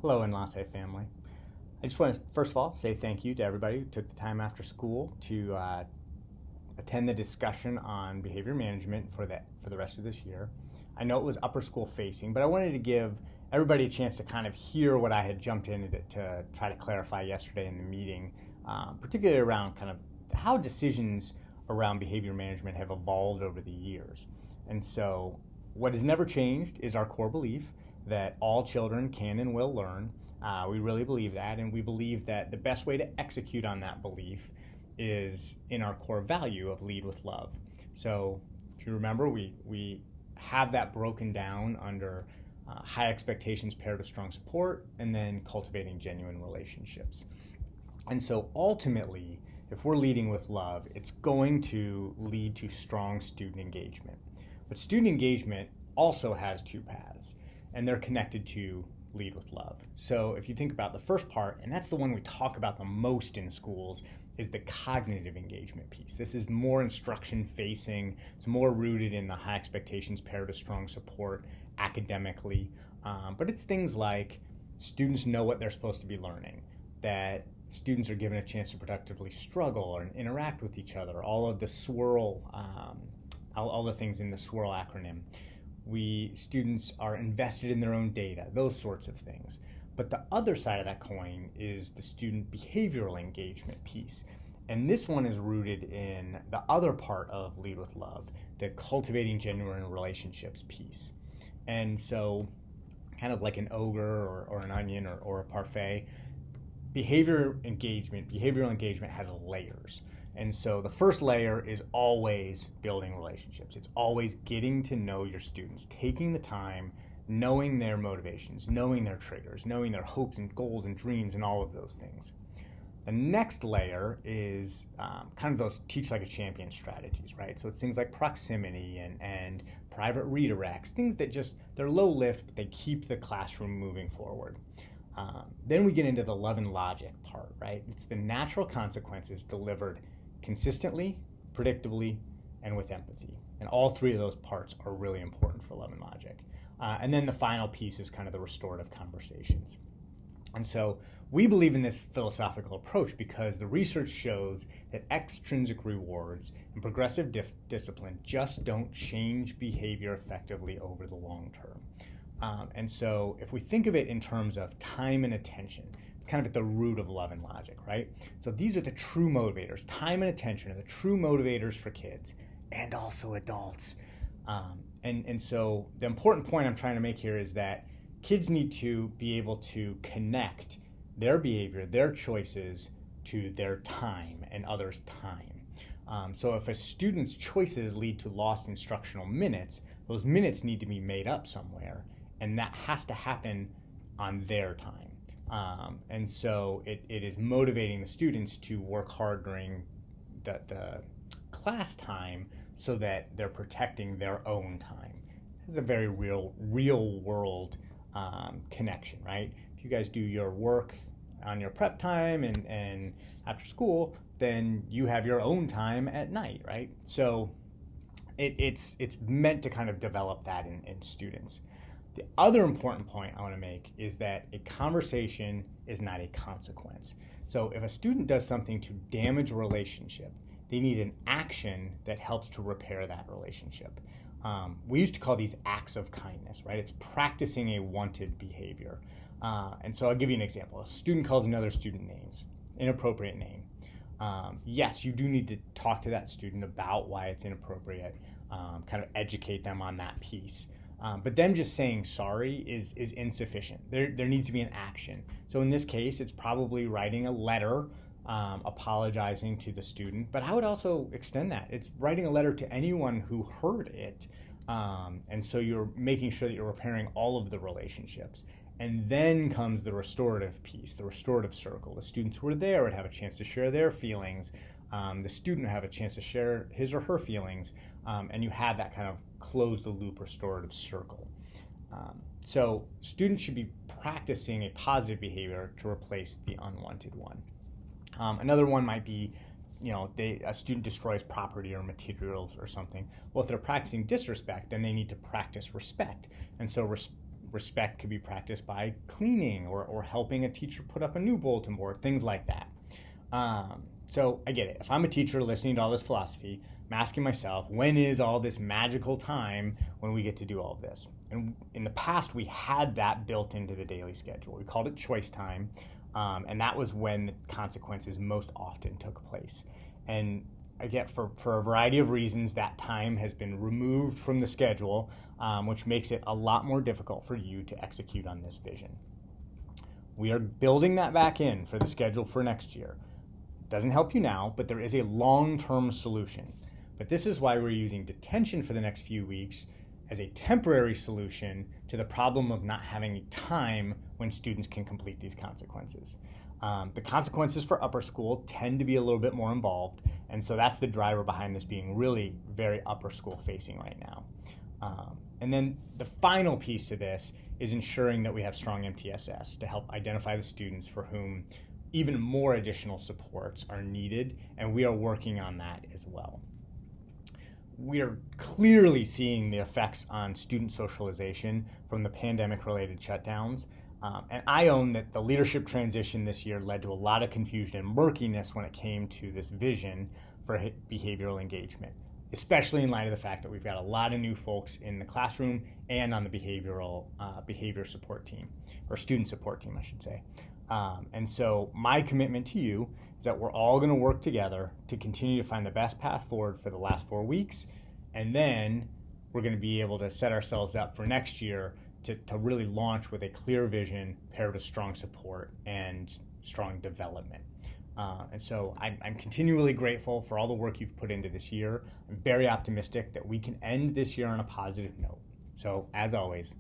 Hello, Enlace family. I just want to, first of all, say thank you to everybody who took the time after school to attend the discussion on behavior management for the rest of this year. I know it was upper school facing, but I wanted to give everybody a chance to kind of hear what I had jumped in to try to clarify yesterday in the meeting, particularly around kind of how decisions around behavior management have evolved over the years. And so, what has never changed is our core belief that all children can and will learn. We really believe that, and we believe that the best way to execute on that belief is in our core value of lead with love. So, if you remember, we have that broken down under high expectations paired with strong support, and then cultivating genuine relationships. And so, ultimately, if we're leading with love, it's going to lead to strong student engagement. But student engagement also has two paths, and they're connected to lead with love. So if you think about the first part, and that's the one we talk about the most in schools, is the cognitive engagement piece. This is more instruction facing. It's more rooted in the high expectations paired with strong support academically. But it's things like students know what they're supposed to be learning, that students are given a chance to productively struggle and interact with each other, all of the swirl, all the things in the swirl acronym. Students are invested in their own data, those sorts of things. But the other side of that coin is the student behavioral engagement piece. And this one is rooted in the other part of Lead with Love, the cultivating genuine relationships piece. And so, kind of like an ogre or an onion or a parfait, behavioral engagement has layers. And so the first layer is always building relationships. It's always getting to know your students, taking the time, knowing their motivations, knowing their triggers, knowing their hopes and goals and dreams and all of those things. The next layer is kind of those teach like a champion strategies, right? So it's things like proximity and private redirects, things that they're low lift, but they keep the classroom moving forward. Then we get into the love and logic part, right? It's the natural consequences delivered consistently, predictably, and with empathy. And all three of those parts are really important for love and logic. And then the final piece is kind of the restorative conversations. And so we believe in this philosophical approach because the research shows that extrinsic rewards and progressive discipline just don't change behavior effectively over the long term. And so if we think of it in terms of time and attention, it's kind of at the root of love and logic, right? So these are the true motivators. Time and attention are the true motivators for kids and also adults. And so the important point I'm trying to make here is that kids need to be able to connect their behavior, their choices, to their time and others' time. So if a student's choices lead to lost instructional minutes, those minutes need to be made up somewhere, and that has to happen on their time. And so it is motivating the students to work hard during the class time so that they're protecting their own time. It's a very real world connection, right? If you guys do your work on your prep time and after school, then you have your own time at night, right? So it's meant to kind of develop that in students. The other important point I want to make is that a conversation is not a consequence. So if a student does something to damage a relationship, they need an action that helps to repair that relationship. We used to call these acts of kindness, right? It's practicing a wanted behavior. And so I'll give you an example. A student calls another student names, inappropriate name. Yes, you do need to talk to that student about why it's inappropriate, kind of educate them on that piece. But them just saying sorry is insufficient. There needs to be an action. So in this case, it's probably writing a letter apologizing to the student. But I would also extend that. It's writing a letter to anyone who heard it. And so you're making sure that you're repairing all of the relationships. And then comes the restorative piece, the restorative circle. The students who were there would have a chance to share their feelings. The student would have a chance to share his or her feelings. And you have that kind of close the loop restorative circle. So students should be practicing a positive behavior to replace the unwanted one. Another one might be, a student destroys property or materials or something. Well, if they're practicing disrespect, then they need to practice respect. And so Respect could be practiced by cleaning or helping a teacher put up a new bulletin board, things like that. So I get it. If I'm a teacher listening to all this philosophy, I'm asking myself, when is all this magical time when we get to do all of this? And in the past, we had that built into the daily schedule. We called it choice time, and that was when the consequences most often took place. And again, for a variety of reasons, that time has been removed from the schedule, which makes it a lot more difficult for you to execute on this vision. We are building that back in for the schedule for next year. Doesn't help you now, but there is a long-term solution. But this is why we're using detention for the next few weeks as a temporary solution to the problem of not having time when students can complete these consequences. The consequences for upper school tend to be a little bit more involved, and so that's the driver behind this being really very upper school facing right now. And then the final piece to this is ensuring that we have strong MTSS to help identify the students for whom even more additional supports are needed, and we are working on that as well. We are clearly seeing the effects on student socialization from the pandemic-related shutdowns, and I own that the leadership transition this year led to a lot of confusion and murkiness when it came to this vision for behavioral engagement, especially in light of the fact that we've got a lot of new folks in the classroom and on the behavior support team, or student support team, I should say. And so my commitment to you is that we're all going to work together to continue to find the best path forward for the last 4 weeks, and then we're going to be able to set ourselves up for next year to really launch with a clear vision paired with strong support and strong development. And so I'm continually grateful for all the work you've put into this year. I'm very optimistic that we can end this year on a positive note. So as always,